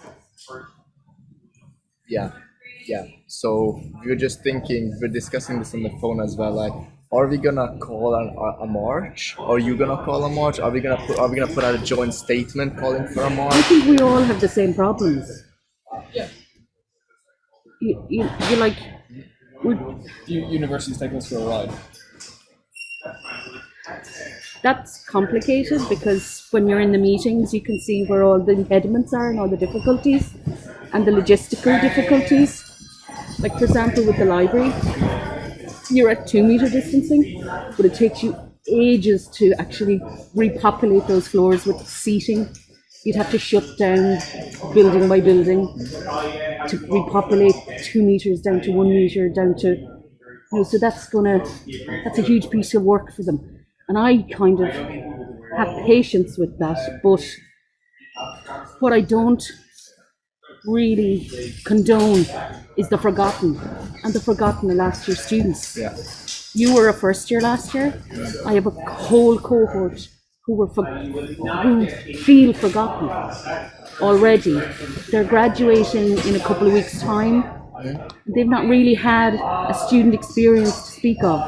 Yeah. So we were just thinking, we're discussing this on the phone as well. Like, are we gonna call a march? Are you gonna call a march? Are we gonna put out a joint statement calling for a march? I think we all have the same problems. Yeah. You're like, universities taking us for a ride. that's complicated because when you're in the meetings, you can see where all the impediments are and all the difficulties and the logistical difficulties. Like, for example, with the library, you're at 2 meter distancing, but it takes you ages to actually repopulate those floors with seating. You'd have to shut down building by building to repopulate 2 meters down to 1 meter down to, so that's a huge piece of work for them. And I kind of have patience with that, but what I don't really condone is the forgotten, and the forgotten are last year students. Yeah. You were a first year last year. I have a whole cohort who feel forgotten already. They're graduating in a couple of weeks' time. They've not really had a student experience to speak of,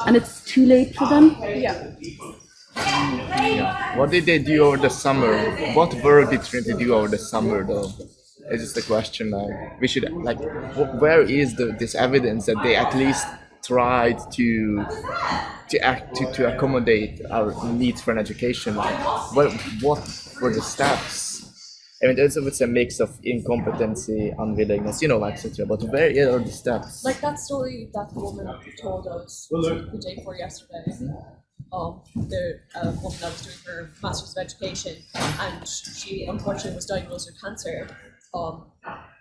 and it's too late for them. Yeah. What did they do over the summer? What work did Trinity do over the summer, though? It's just a question. Like, we should like, where is this evidence that they at least tried to accommodate our needs for an education? Like, what were the steps? I mean, it's a mix of incompetency, unwillingness, like, etc. But where are the steps? Like that story that woman told us the day before yesterday. The woman that was doing her Master's of Education, and she unfortunately was diagnosed with cancer,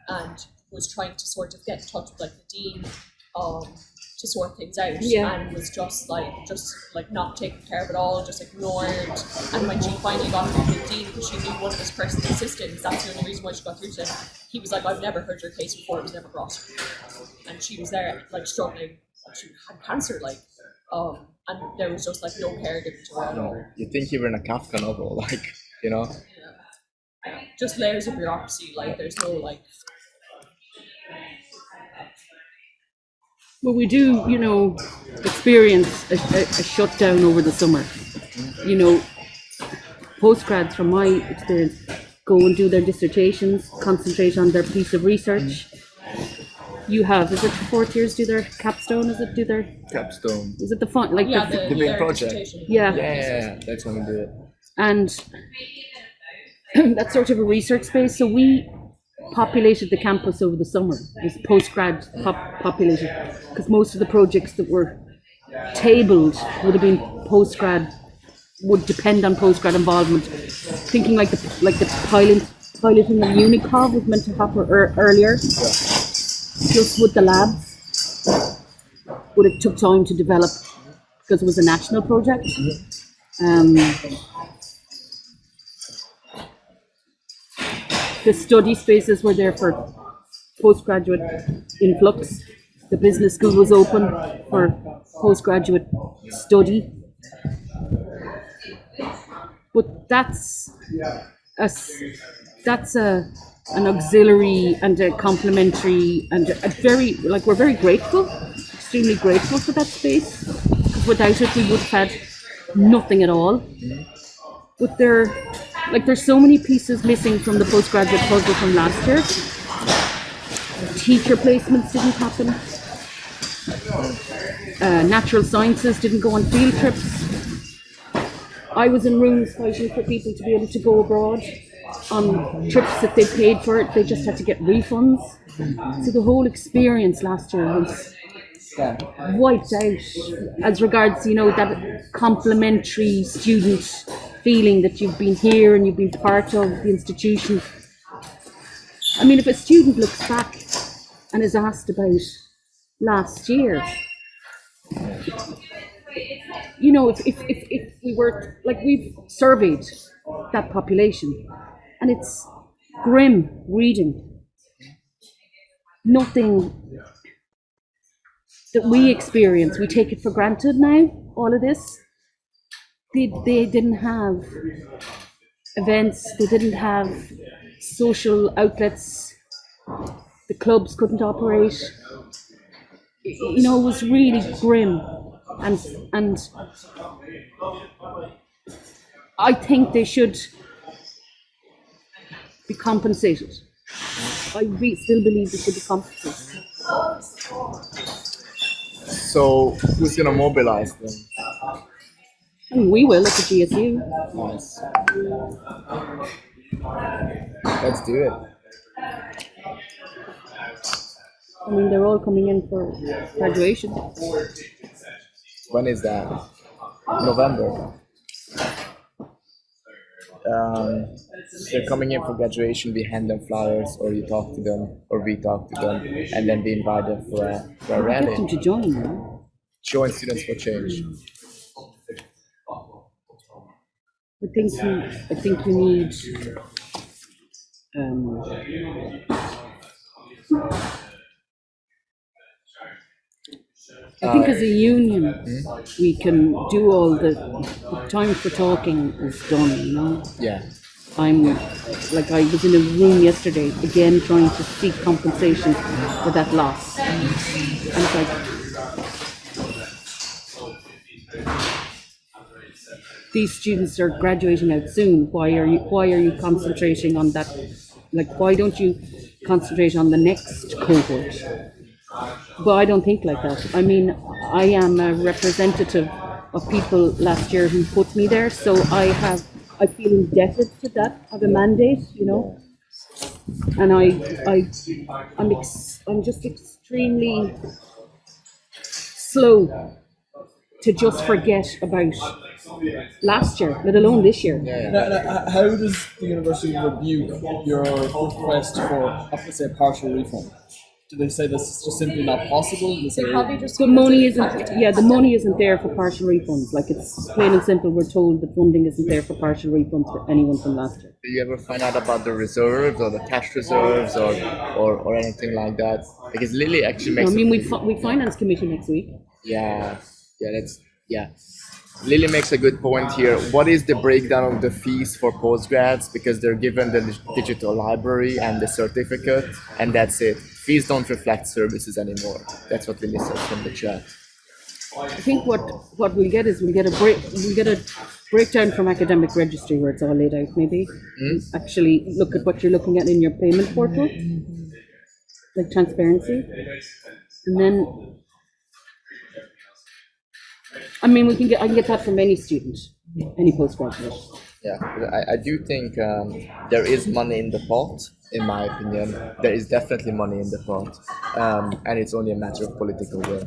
and was trying to sort of get in touch with like the dean, to sort things out, and was just like not taken care of at all, just ignored. And when she finally got through to the dean, because she knew one of his personal assistants, that's the only reason why she got through to him. He was like, "I've never heard your case before; it was never brought." And she was there like struggling. She had cancer, like. And there was just like no care given to her at all. You think you were in a Kafka novel, like, Yeah. Just layers of bureaucracy, like there's no like. Well, we do, experience a shutdown over the summer. Postgrads, from my experience, go and do their dissertations, concentrate on their piece of research. You have, is it fourth years do their capstone? Do their capstone? Is it the fun, like the big project? Yeah, that's when we do it. And that's sort of a research space. So we populated the campus over the summer. It was postgrad populated, because most of the projects that were tabled would have been postgrad, would depend on postgrad involvement. Thinking like the piloting of Unicov was meant to happen earlier. Just with the labs, but it took time to develop because it was a national project. The study spaces were there for postgraduate influx. The business school was open for postgraduate study. But that's an auxiliary and a complementary and a very, like, we're very grateful, extremely grateful for that space, because without it we would have had nothing at all. But there's so many pieces missing from the postgraduate puzzle from last year. Teacher placements didn't happen. Natural sciences didn't go on field trips. I was in rooms fighting for people to be able to go abroad on trips that they paid for it. They just had to get refunds. So the whole experience last year was wiped out as regards, that complimentary student feeling that you've been here and you've been part of the institution. I mean, if a student looks back and is asked about last year, if we were, like, we've surveyed that population, and it's grim reading. Nothing that we experience, we take it for granted now, all of this. They didn't have events, they didn't have social outlets, the clubs couldn't operate. It was really grim, and I think they should be compensated. I still believe they should be compensated. So who's gonna mobilize them? And we will at the GSU. Nice. Let's do it. I mean, they're all coming in for graduation. When is that? November. They're coming in for graduation, we hand them flyers, or you talk to them, or we talk to them, and then we invite them for a rally. Get them to join, right? Join Students for Change. I think you need I think as a union we can do all the time for talking is done, Yeah. I'm like, I was in a room yesterday again trying to seek compensation for that loss. And it's like, these students are graduating out soon. Why are you concentrating on that? Like, why don't you concentrate on the next cohort? But I don't think like that. I mean, I am a representative of people last year who put me there, so I feel indebted to that, of a mandate, you know. And I'm just extremely slow to just forget about last year, let alone this year. Now, how does the university rebuke your request for, let's say, a partial refund? Do they say this is just simply not possible? Do they say, Probably just The money isn't there for partial refunds. Like, it's plain and simple. We're told the funding isn't there for partial refunds for anyone from last year. Do you ever find out about the reserves or the cash reserves or anything like that? Because Lily actually I makes. mean, we finance committee next week. Yeah, Lily makes a good point here. What is the breakdown of the fees for postgrads? Because they're given the digital library and the certificate, and that's it. Fees don't reflect services anymore. That's what Lily says from the chat. I think what we'll get is we'll get a breakdown from academic registry where it's all laid out. Maybe actually look at what you're looking at in your payment portal, like transparency, and then. I mean, I can get that from any student, any postgraduate. Yeah, I do think there is money in the pot, in my opinion. There is definitely money in the pot, and it's only a matter of political will.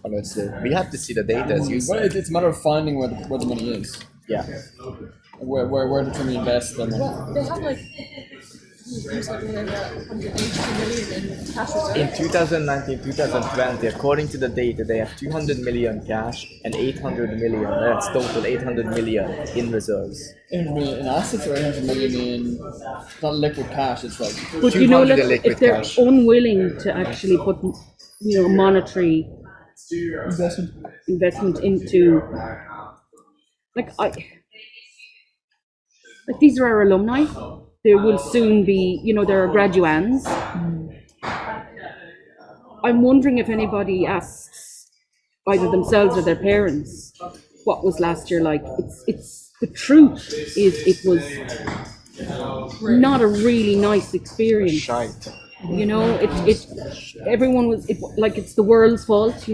Honestly, we have to see the data, as you well, said. it's a matter of finding where the money is. Yeah. Where can we invest the money? Well, they have like something like 180 million in cash reserves. In 2019-2020, according to the data, they have 200 million cash and 800 million. That's total 800 million in reserves. 800 million in assets or 800 million in not liquid cash? It's like. But you know, 200 in liquid if they're cash. unwilling to actually put, monetary investment into, like these are our alumni. There will soon be, there are graduands. I'm wondering if anybody asks either themselves or their parents what was last year like. It's the truth is it was not a really nice experience. Shite. Everyone was it's the world's fault.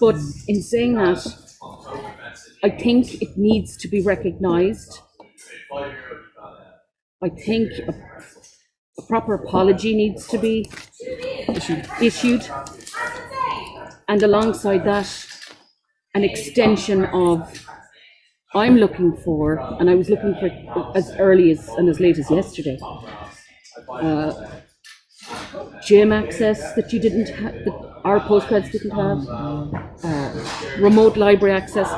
But in saying that, I think it needs to be recognised. I think a proper apology needs to be issued, and alongside that, an extension of. I'm looking for, and I was looking for as early as and as late as yesterday, gym access that you didn't have, that our postgrads didn't have, remote library access.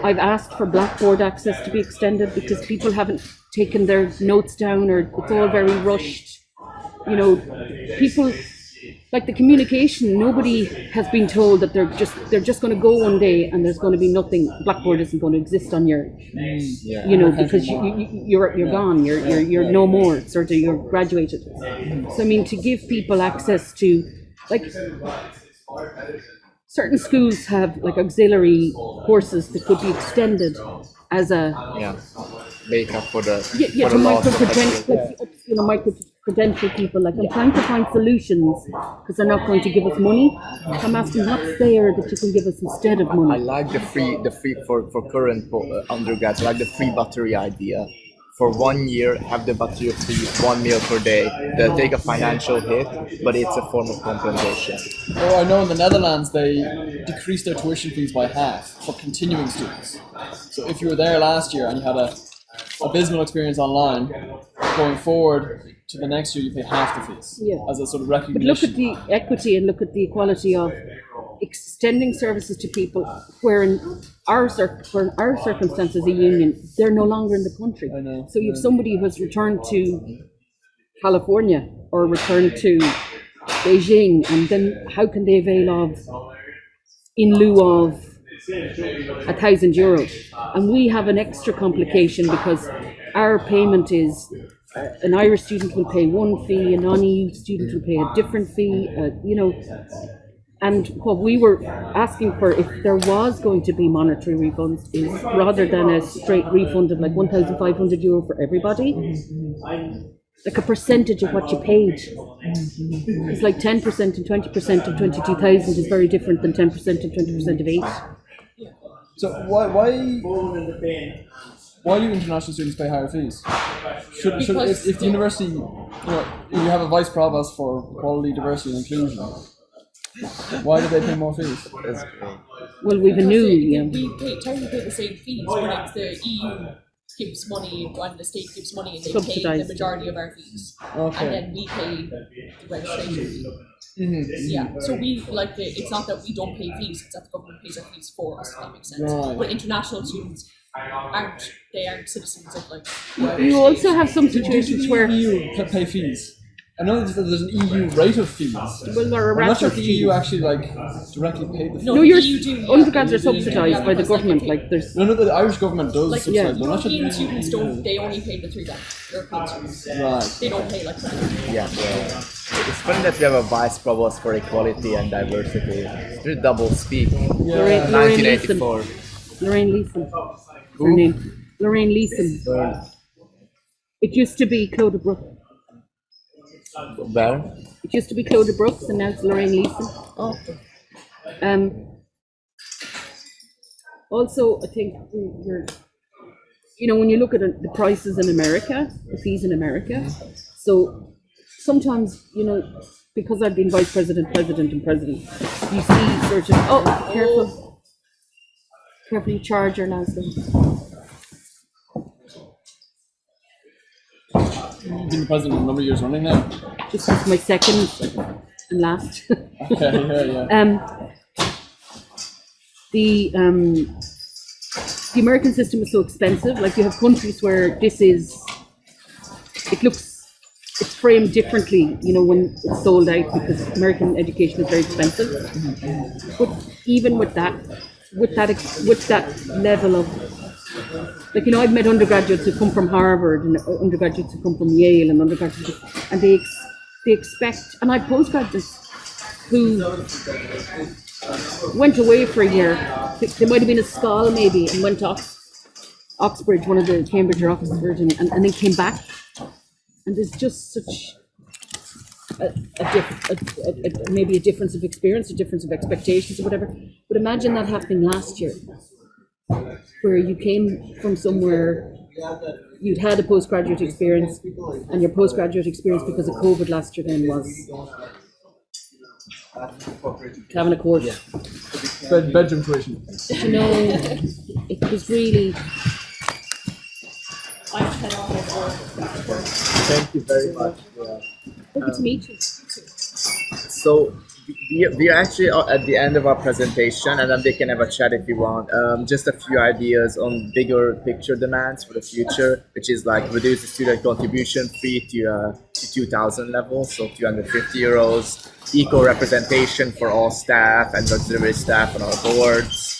I've asked for Blackboard access to be extended because people haven't taken their notes down, or it's all very rushed. People, like the communication, nobody has been told that they're just going to go one day and there's going to be nothing. Blackboard isn't going to exist on your, because you're gone. You're no more. Sort of, you're graduated. So I mean, to give people access to, like, certain schools have like auxiliary courses that could be extended as a make up for the to micro-credential people. Like, I'm trying to find solutions because they're not going to give us money. I'm asking what's there that you can give us instead of money. I like the free for current undergrads. I like the free battery idea. For 1 year, have the battery free 1 meal per day. They'll take a financial hit, but it's a form of compensation. Oh, I know in the Netherlands they decreased their tuition fees by half for continuing students. So if you were there last year and you had a abysmal experience online, going forward to the next year you pay half the fees as a sort of recognition. But look at the equity and look at the equality of extending services to people where in our circumstances, a union, they're no longer in the country. I know. So you have somebody who has returned to California or returned to Beijing, and then how can they avail of, in lieu of €1,000? And we have an extra complication because our payment is an Irish student will pay one fee, a non-EU student will pay a different fee, and what we were asking for, if there was going to be monetary refunds, is rather than a straight refund of like €1,500 for everybody, like a percentage of what you paid. It's like 10% and 20% of 22,000 is very different than 10% and 20% of 8. So why do international students pay higher fees? If the university, if you have a vice provost for quality, diversity, and inclusion, why do they pay more fees? Well, we've a new, We technically pay the same fees, but it's the EU gives money and the state gives money and they pay the Subsidised. majority of our fees. Okay. And then we pay the registration fee. Mm-hmm. Yeah, so we it's not that we don't pay fees, it's that the government pays our fees for us, if that makes sense. Right. But international students aren't citizens of like. you also have some situations where, EU pay fees. I know that there's an EU rate of fees. well, there are I'm not sure if rational the EU fees. actually directly pay the fees. No, your EU do, yeah. undergrads are Yeah, subsidised by the because, like, government. they- Like there's, No, the Irish government does Like subsidize. but I'm not sure European the students don't, they only pay the $3. European students. Right. They don't pay like that. Yeah. It's funny that we have a vice provost for equality and diversity. It's double speak. Lorraine 1984. Lorraine Leeson. Her name. Lorraine Leeson. It used to be Clodagh Brooks. Where? It used to be Clodagh Brooks and now it's Lorraine Leeson. Oh. Also, I think we're, when you look at the prices in America, the fees in America, so sometimes, because I've been vice president, president, and president, you see sort of, careful your charger now, so. You've been the president a number of years running now. This is my second and last. Okay, yeah. The American system is so expensive. Like you have countries where it's framed differently, when it's sold out because American education is very expensive. But even with that level of, like, I've met undergraduates who come from Harvard and undergraduates who come from Yale and undergraduates, and they expect, and I have postgraduates who went away for a year. They might have been a scholar maybe and went to Oxbridge, one of the Cambridge or Oxford, and then came back. And there's just such maybe a difference of experience, a difference of expectations or whatever. But imagine that happening last year, where you came from somewhere, you'd had a postgraduate experience, and your postgraduate experience because of COVID last year then was having a course. Bedroom tuition. It was really. I've had all my work. Thank you very much. Good to meet you. So we are actually at the end of our presentation, and then we can have a chat if you want. Just a few ideas on bigger picture demands for the future, which is like reduce the student contribution fee to 2,000 level, so €250. Equal representation for all staff and auxiliary staff on our boards.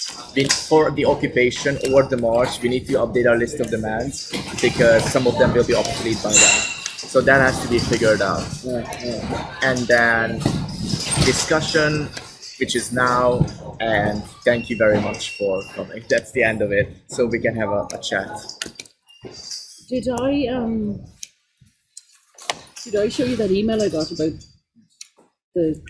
For the occupation or the march, we need to update our list of demands because some of them will be obsolete by then. So that has to be figured out. And then discussion, which is now, and thank you very much for coming. That's the end of it. So we can have a chat. Did I show you that email I got about the